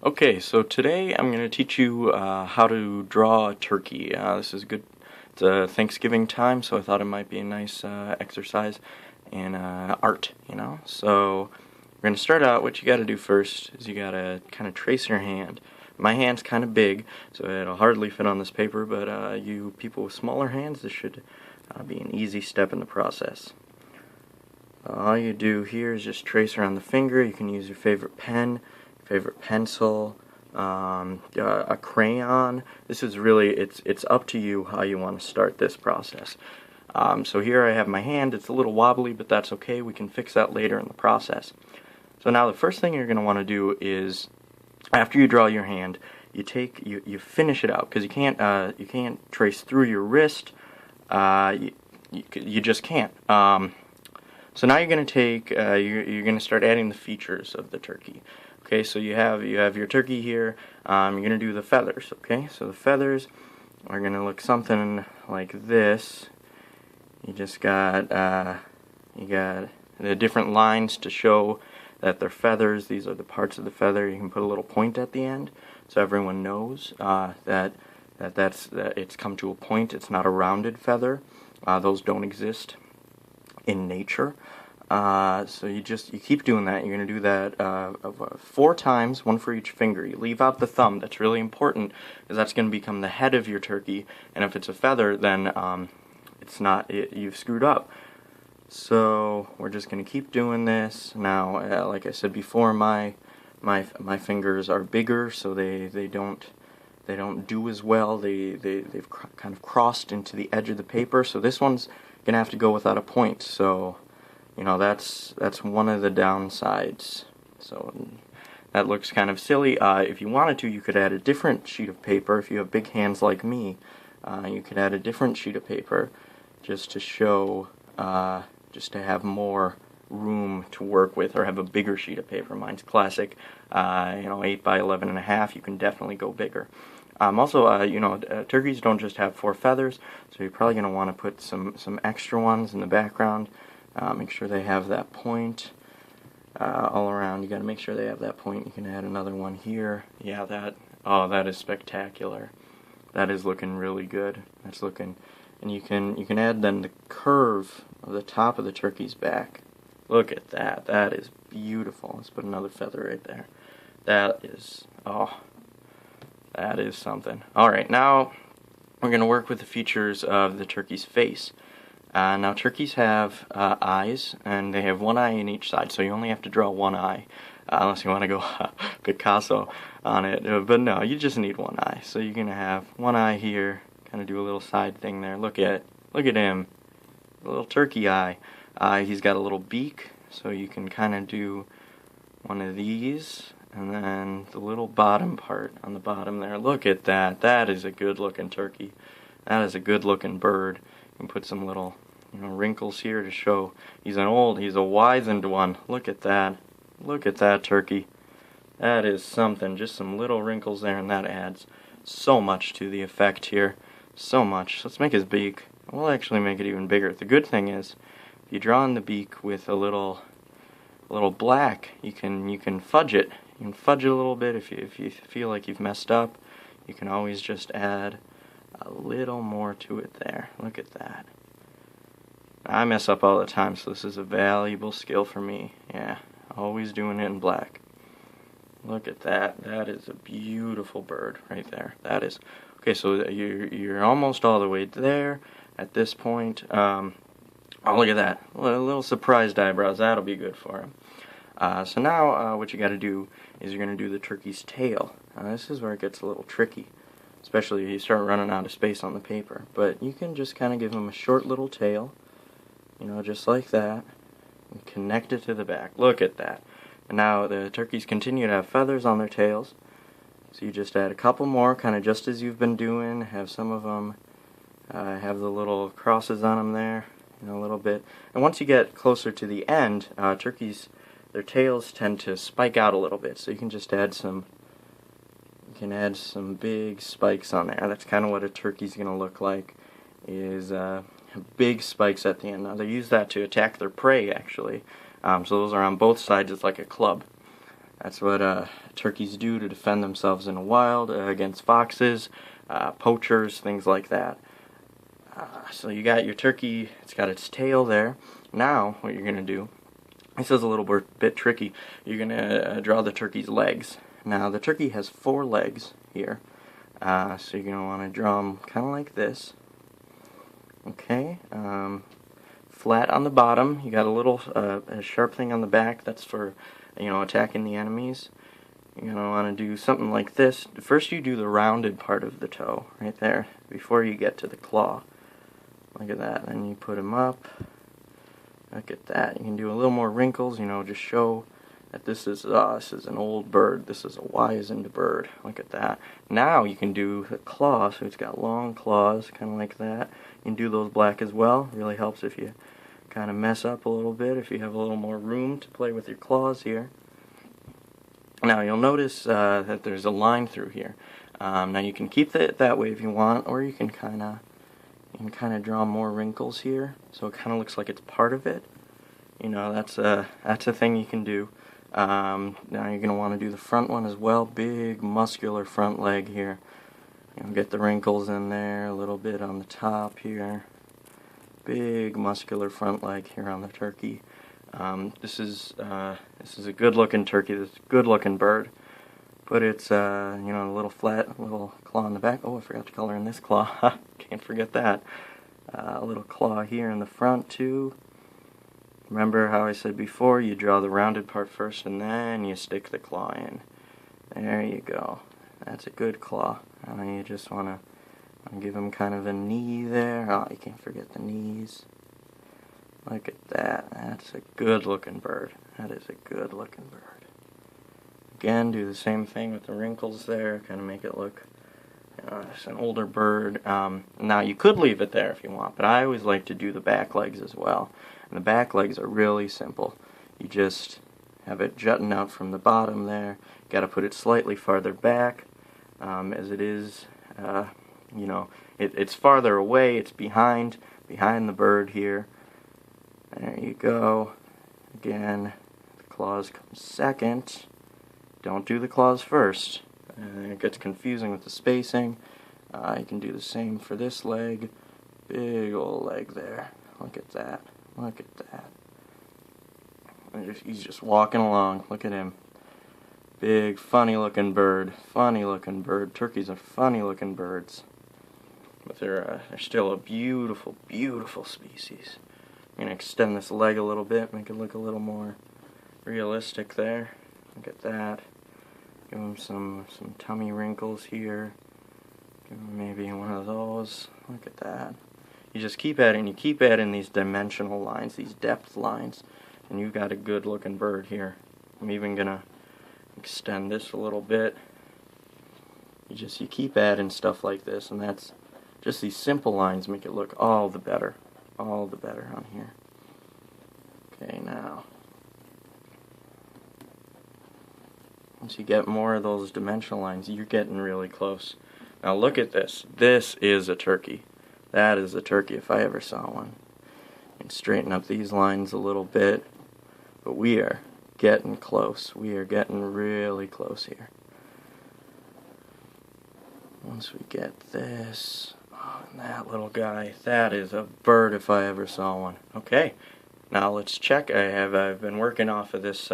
Okay, so today I'm going to teach you how to draw a turkey. This is good. It's a Thanksgiving time, so I thought it might be a nice exercise in art, you know? So we're going to start out. What you got to do first is you got to kind of trace your hand. My hand's kind of big, so it'll hardly fit on this paper, but you people with smaller hands, this should be an easy step in the process. All you do here is just trace around the finger. You can use your favorite pen, favorite pencil, a crayon. This is really, it's up to you how you want to start this process. So here I have my hand. It's a little wobbly, but that's okay. We can fix that later in the process. So now the first thing you're going to want to do is, after you draw your hand, you finish it out, because you can't trace through your wrist. You just can't. So now you're going to take you're going to start adding the features of the turkey. Okay, so you have your turkey here. You're going to do the feathers. Okay, so the feathers are going to look something like this. You just got the different lines to show that they're feathers. These are the parts of the feather. You can put a little point at the end, so everyone knows that it's come to a point. It's not a rounded feather. Those don't exist in nature. So you keep doing that. You're going to do that 4 times, 1 for each finger. You leave out the thumb. That's really important, because that's going to become the head of your turkey. And if it's a feather, then you've screwed up. So we're just going to keep doing this. Now, like I said before, my fingers are bigger, so they don't do as well. They've kind of crossed into the edge of the paper. So this one's going to have to go without a point. So, you know, that's one of the downsides. So that looks kind of silly. If you wanted to, you could add a different sheet of paper. If you have big hands like me, you could add a different sheet of paper just to show, just to have more room to work with, or have a bigger sheet of paper. Mine's classic, 8 by 11.5. You can definitely go bigger. Also, turkeys don't just have 4 feathers, so you're probably going to want to put some extra ones in the background. Make sure they have that point all around. You got to make sure they have that point. You can add another one here. Yeah, that is spectacular. That is looking really good. That's looking, and you can add then the curve of the top of the turkey's back. Look at that. That is beautiful. Let's put another feather right there. That is something. Alright, now we're going to work with the features of the turkey's face. Now turkeys have eyes, and they have 1 eye in each side, so you only have to draw 1 eye, unless you want to go Picasso on it. But no, you just need 1 eye. So you're going to have 1 eye here, kind of do a little side thing there. Look at him, a little turkey eye. He's got a little beak, so you can kind of do one of these. And then the little bottom part on the bottom there. Look at that. That is a good looking turkey. That is a good looking bird. You can put some little, wrinkles here to show he's a wizened one. Look at that. Look at that turkey. That is something. Just some little wrinkles there, and that adds so much to the effect here. So much. Let's make his beak. We'll actually make it even bigger. The good thing is, if you draw in the beak with a little black, you can fudge it. You can fudge it a little bit if you feel like you've messed up. You can always just add a little more to it there. Look at that. I mess up all the time, so this is a valuable skill for me. Yeah, always doing it in black. Look at that. That is a beautiful bird right there. That is. Okay, so you're almost all the way there at this point. Oh, look at that. A little surprised eyebrows. That'll be good for him. So now what you got to do is you're going to do the turkey's tail. This is where it gets a little tricky, especially if you start running out of space on the paper. But you can just kind of give him a short little tail, just like that, and connect it to the back. Look at that. And now the turkeys continue to have feathers on their tails, so you just add a couple more, kind of just as you've been doing. Have some of them have the little crosses on them there, a little bit. And once you get closer to the end, turkeys, their tails tend to spike out a little bit, so you can just add some big spikes on there. That's kind of what a turkey's going to look like, is big spikes at the end. Now they use that to attack their prey, actually. So those are on both sides. It's like a club. That's what turkeys do to defend themselves in the wild against foxes, poachers, things like that. So you got your turkey, it's got its tail there. Now what you're going to do, this is a little bit tricky, you're going to draw the turkey's legs. Now the turkey has 4 legs here, so you're going to want to draw them kind of like this. Okay, flat on the bottom, you got a little a sharp thing on the back, that's for, you know, attacking the enemies. You're going to want to do something like this. First you do the rounded part of the toe, right there, before you get to the claw. Look at that, then you put them up. Look at that, you can do a little more wrinkles, you know, just show that this is an old bird, this is a wizened bird. Look at that. Now you can do the claw, so it's got long claws, kind of like that. You can do those black as well, really helps if you kind of mess up a little bit, if you have a little more room to play with your claws here. Now you'll notice that there's a line through here. Now you can keep it that way if you want, or you can kind of draw more wrinkles here, so it kind of looks like it's part of it. You know, that's a thing you can do. Now you're going to want to do the front one as well. Big muscular front leg here. You know, get the wrinkles in there, a little bit on the top here. Big muscular front leg here on the turkey. This is a good-looking turkey. This is a good-looking bird. But it's you know, a little flat, little claw in the back. Oh, I forgot to color in this claw. Can't forget that. A little claw here in the front too. Remember how I said before, you draw the rounded part first and then you stick the claw in. There you go. That's a good claw. And you just want to give him kind of a knee there. Oh, you can't forget the knees. Look at that. That's a good looking bird. That is a good looking bird. Again, do the same thing with the wrinkles there, kind of make it look, you know, it's an older bird. Now you could leave it there if you want, but I always like to do the back legs as well. And the back legs are really simple. You just have it jutting out from the bottom there. Got to put it slightly farther back, as it is, you know, it's farther away. It's behind the bird here. There you go. Again, the claws come second. Don't do the claws first. It gets confusing with the spacing. You can do the same for this leg. Big old leg there. Look at that. Look at that. He's just walking along. Look at him. Big, funny looking bird. Funny looking bird. Turkeys are funny looking birds. But they're still a beautiful, beautiful species. I'm going to extend this leg a little bit, make it look a little more realistic there. Look at that. Give him some tummy wrinkles here. Give him maybe one of those. Look at that. You just keep adding, you keep adding these dimensional lines, these depth lines, and you've got a good looking bird here. I'm even going to extend this a little bit. You keep adding stuff like this, and that's just these simple lines make it look all the better on here. Okay, now once you get more of those dimensional lines, you're getting really close. Now look at this. This is a turkey. That is a turkey if I ever saw one. And straighten up these lines a little bit, but we are getting close. We are getting really close here. Once we get this, oh, and that little guy, that is a bird if I ever saw one. Okay, now let's check. I've been working off of this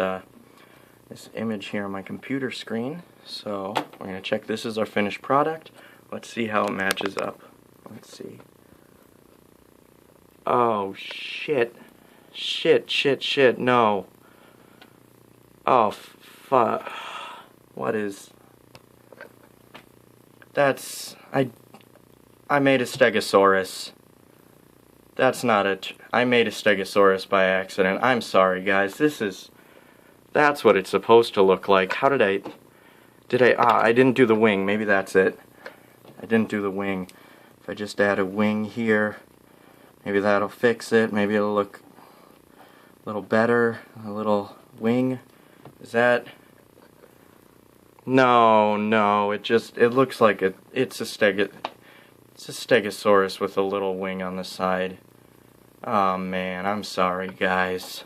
this image here on my computer screen, so we're going to check. This is our finished product. Let's see how it matches up. Let's see. Oh, shit. Shit, no. Oh, fuck. What is... That's... I made a Stegosaurus. That's not it. I made a Stegosaurus by accident. I'm sorry, guys. That's what it's supposed to look like. How did I... I didn't do the wing. Maybe that's it. I didn't do the wing. If I just add a wing here, maybe that'll fix it. Maybe it'll look a little better. A little wing. Is that... No. It looks like it's a Stegosaurus with a little wing on the side. Oh man, I'm sorry, guys.